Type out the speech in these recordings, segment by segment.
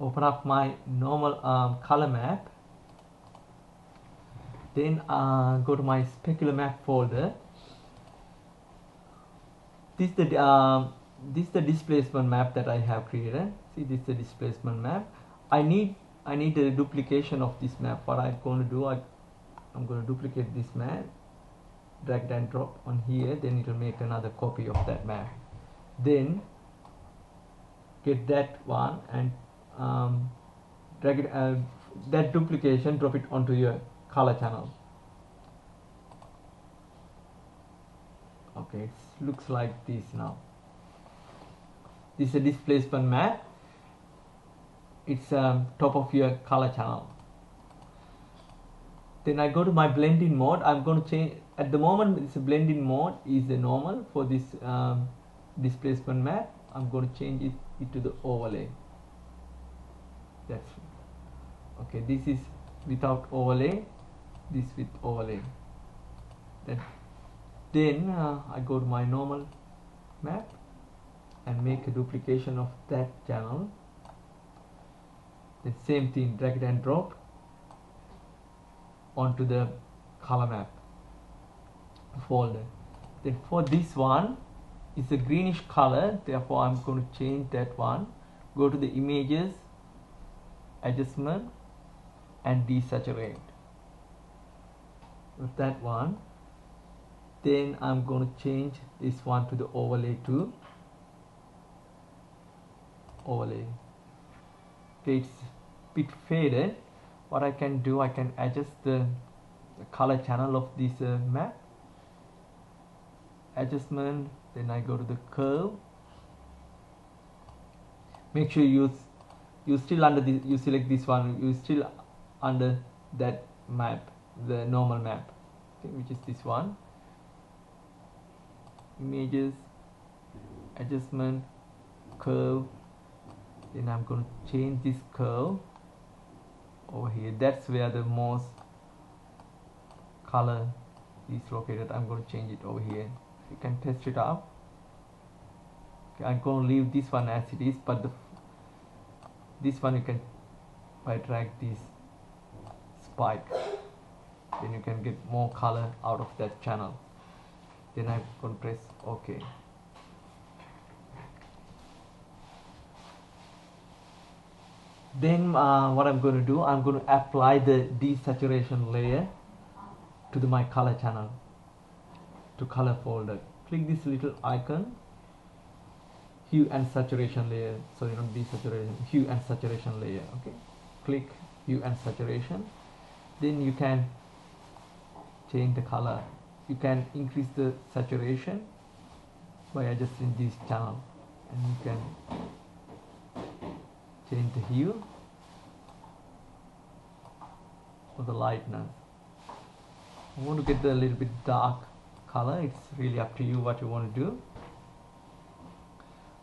open up my normal color map, then go to my specular map folder. This is the displacement map that I have created. See, this is the displacement map. I need a duplication of this map. What I'm going to do, I'm going to duplicate this map, drag and drop on here, then it will make another copy of that map. Then get that one and drag it, that duplication, drop it onto your color channel. Okay, it looks like this now. This is a displacement map. It's top of your color channel. Then I go to my blending mode. I'm going to change, at the moment it's a blending mode is the normal for this displacement map. I'm going to change it to the overlay. That's okay. This is without overlay, this with overlay. Then I go to my normal map and make a duplication of that channel. The same thing, drag it and drop onto the color map folder. Then for this one, it's a greenish color, therefore I'm going to change that one. Go to the images, adjustment, and desaturate with that one. Then I'm going to change this one to the overlay to overlay. Okay, it's a bit faded. What I can do, I can adjust the color channel of this map, adjustment, then I go to the curve. Make sure you still under this, you select this one, you still under that map, the normal map, okay, which is this one. Images, adjustment, curve. Then I'm going to change this curve over here. That's where the most color is located. I'm going to change it over here. You can test it out. Okay, I'm going to leave this one as it is, but this one you can, if I drag this spike, then you can get more color out of that channel. Then I'm going to press OK. Then what I'm going to do, I'm going to apply the desaturation layer to my color channel, to color folder. Click this little icon, hue and saturation layer, sorry, not desaturation, hue and saturation layer. Okay, click hue and saturation. Then you can change the color. You can increase the saturation by adjusting this channel, and you can change the hue or the lightness. I want to get a little bit dark color. It's really up to you what you want to do.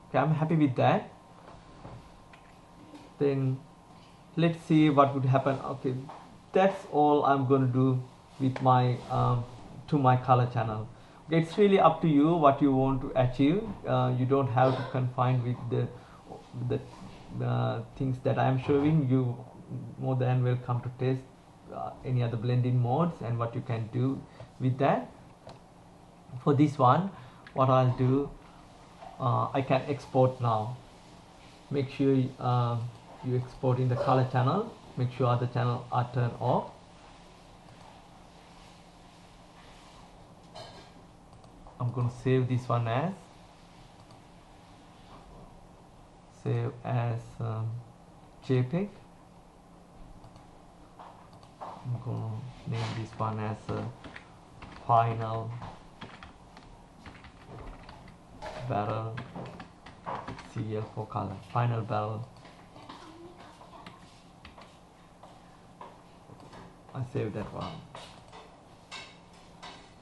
Okay, I'm happy with that. Then let's see what would happen. Okay, that's all I'm going to do with my to my color channel. Okay, it's really up to you what you want to achieve. You don't have to confine with the things that I am showing you. More than welcome to test any other blending modes and what you can do with that. For this one, what I'll do, I can export now. Make sure you export in the color channel. Make sure other channels are turned off. I'm going to save this one as JPEG. I'm going to name this one as final barrel CL for color. Final barrel. I saved that one.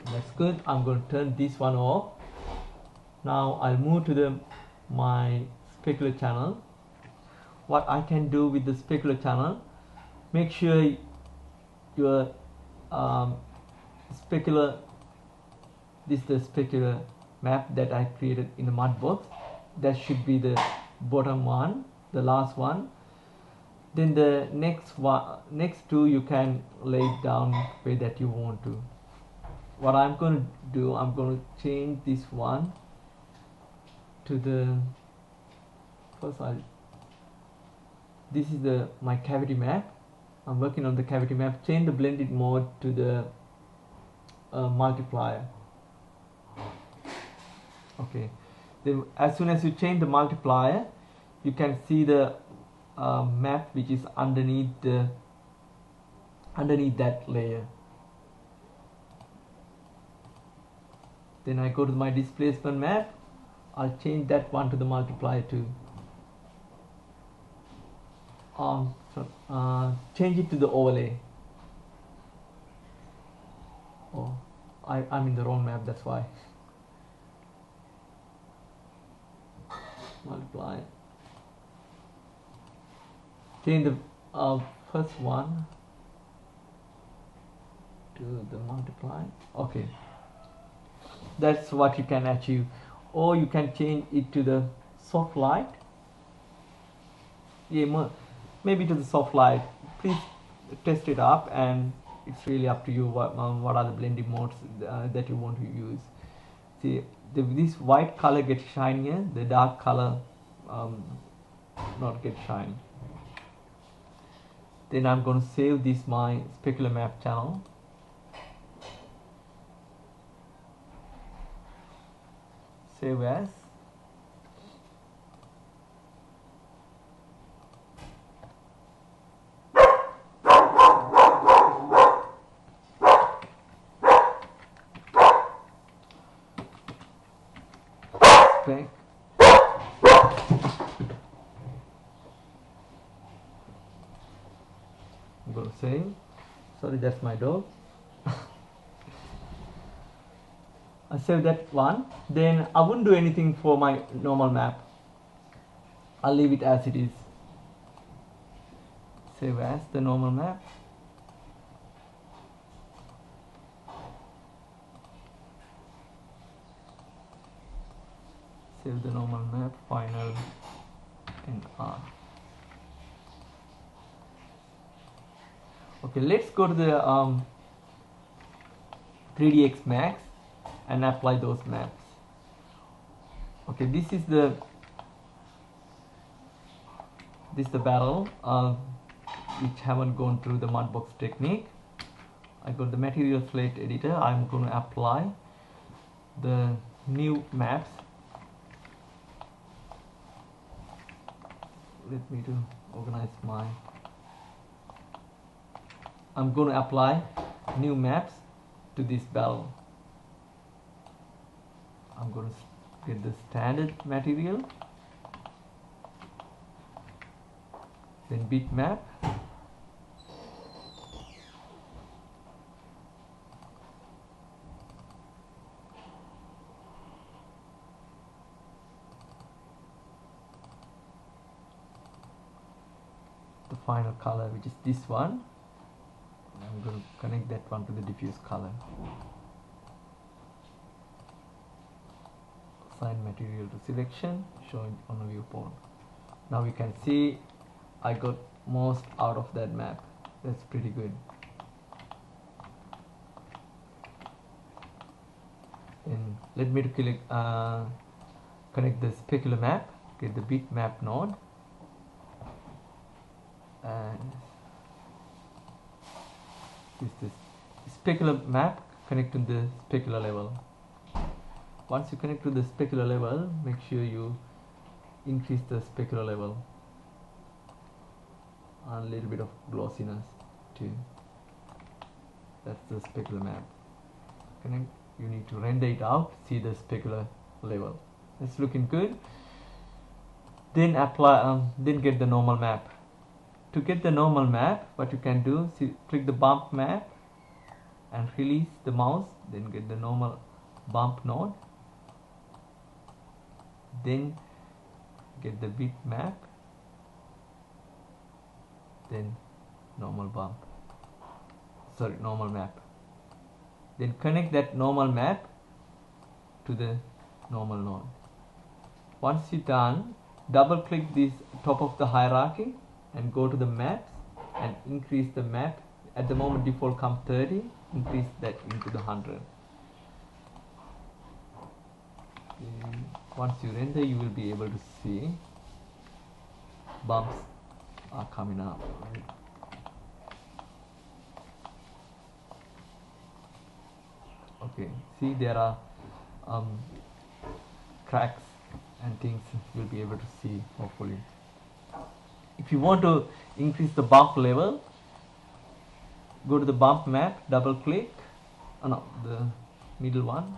That's good. I'm going to turn this one off. Now I'll move to my specular channel. What I can do with the specular channel, make sure your specular, this is the specular map that I created in the mud box. That should be the bottom one, the last one. Then the next two you can lay it down way that you want to. What I'm going to do, I'm going to change this one to the first. This is the my cavity map. I'm working on the cavity map. Change the blended mode to the multiplier. Okay. Then as soon as you change the multiplier, you can see the map which is underneath that layer. Then I go to my displacement map. I'll change that one to the multiplier too. Change it to the overlay. Oh, I'm in the wrong map, that's why. Multiply. Change the first one to the multiply. Okay, that's what you can achieve. Or you can change it to the soft light. Yeah, maybe to the soft light. Please test it up, and it's really up to you what are the blending modes that you want to use. See, this white color gets shinier, the dark color not get shiny. Then I'm going to save this my specular map channel. Save as. Spec. I'm going to save. Sorry, that's my dog. I save that one. Then I wouldn't do anything for my normal map. I'll leave it as it is. Save as the normal map. Save the normal map, final and R. Okay, let's go to the 3ds Max and apply those maps. Okay, this is the barrel which haven't gone through the mudbox technique. I got the material slate editor. I'm going to apply the new maps. Let me to organize my. I'm going to apply new maps to this barrel. I'm going to get the standard material, then bitmap, the final color, which is this one. I'm going to connect that one to the diffuse color. Assign material to selection, showing on a viewport. Now you can see I got most out of that map. That's pretty good. And let me to connect the specular map, get the bitmap node, and this specular map connect to the specular level. Once you connect to the specular level, make sure you increase the specular level and a little bit of glossiness too. That's the specular map. Connect. You need to render it out, see the specular level. It's looking good. Then apply, then get the normal map. To get the normal map, what you can do, click the bump map and release the mouse, then get the normal bump node, then get the bitmap, then normal map. Then connect that normal map to the normal node. Once you're done, double click this top of the hierarchy and go to the maps and increase the map. At the moment default come 30, increase that into the 100. Once you render, you will be able to see bumps are coming up, right? Okay, see there are cracks and things you'll be able to see, hopefully. If you want to increase the bump level, go to the bump map, double click, no, the middle one,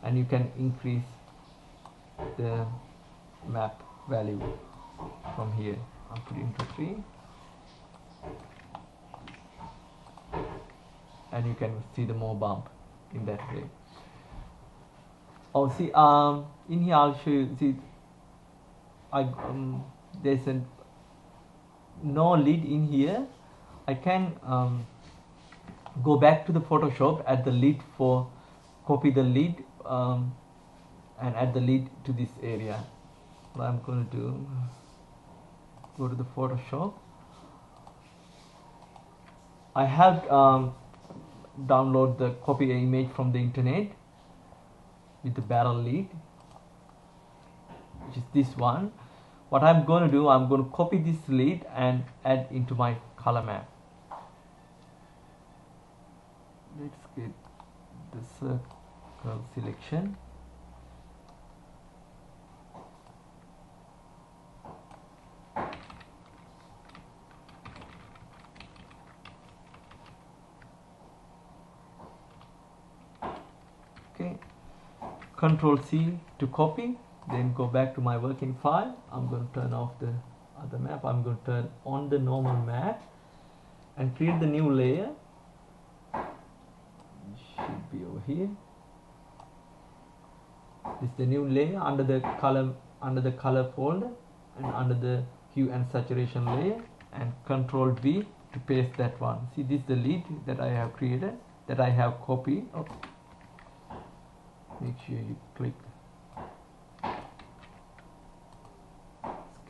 and you can increase the map value from here. I'll put it into 3, and you can see the more bump in that way. Oh, see, in here I'll show you. See, there's no lid in here. I can go back to the Photoshop, add the lid for, copy the lid and add the lid to this area. What I'm going to do, go to the Photoshop. I have download the copy image from the internet with the barrel lid, which is this one. What I'm going to do, I'm going to copy this lid and add into my color map. Let's get the circle selection. Okay, Control C to copy, then go back to my working file. I'm going to turn off the other map. I'm going to turn on the normal map and create the new layer. It should be over here. This is the new layer under the color folder and under the hue and saturation layer, and Control V to paste that one. See, this is the lid that I have created, that I have copied. Oops. Make sure you click.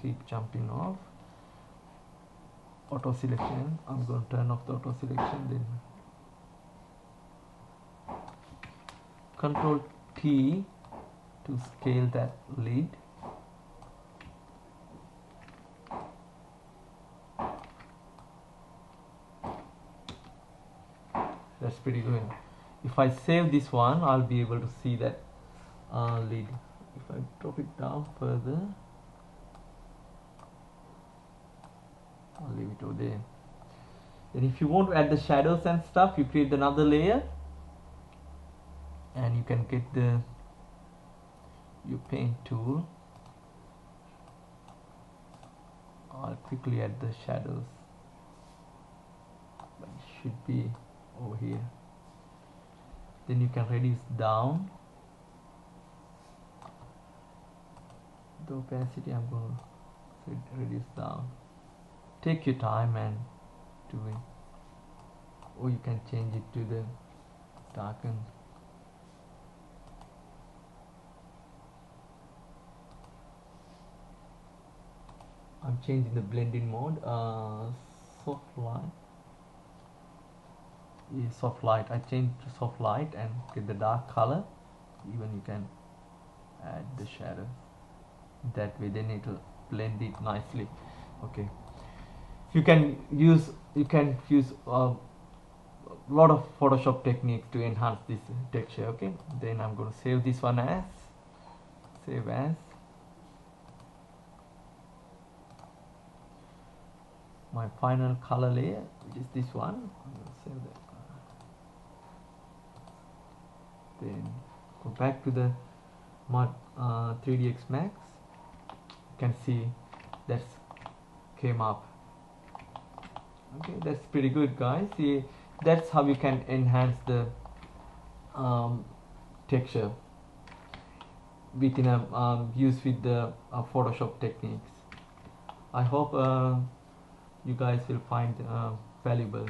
Keep jumping off. Auto selection. I'm going to turn off the auto selection. Then Control T to scale that lid. That's pretty good. If I save this one, I'll be able to see that lid. If I drop it down further, I'll leave it over there. Then if you want to add the shadows and stuff, you create another layer, and you can get your paint tool. I'll quickly add the shadows, but it should be over here. Then you can reduce down the opacity. I'm going to reduce down. Take your time and do it, or you can change it to the darken. I'm changing the blending mode, soft light. Yeah, soft light. I changed to soft light and get the dark color. Even you can add the shadow that way, then it will blend it nicely. Okay, you can use a lot of Photoshop techniques to enhance this texture. Okay, then I'm going to save this one as save as. My final color layer, which is this one. I'm going to save that. Then go back to the 3ds Max. You can see that's came up. Okay, that's pretty good, guys. See, that's how you can enhance the texture within a use with the Photoshop techniques. I hope you guys will find valuable.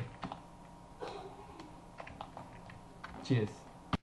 Cheers.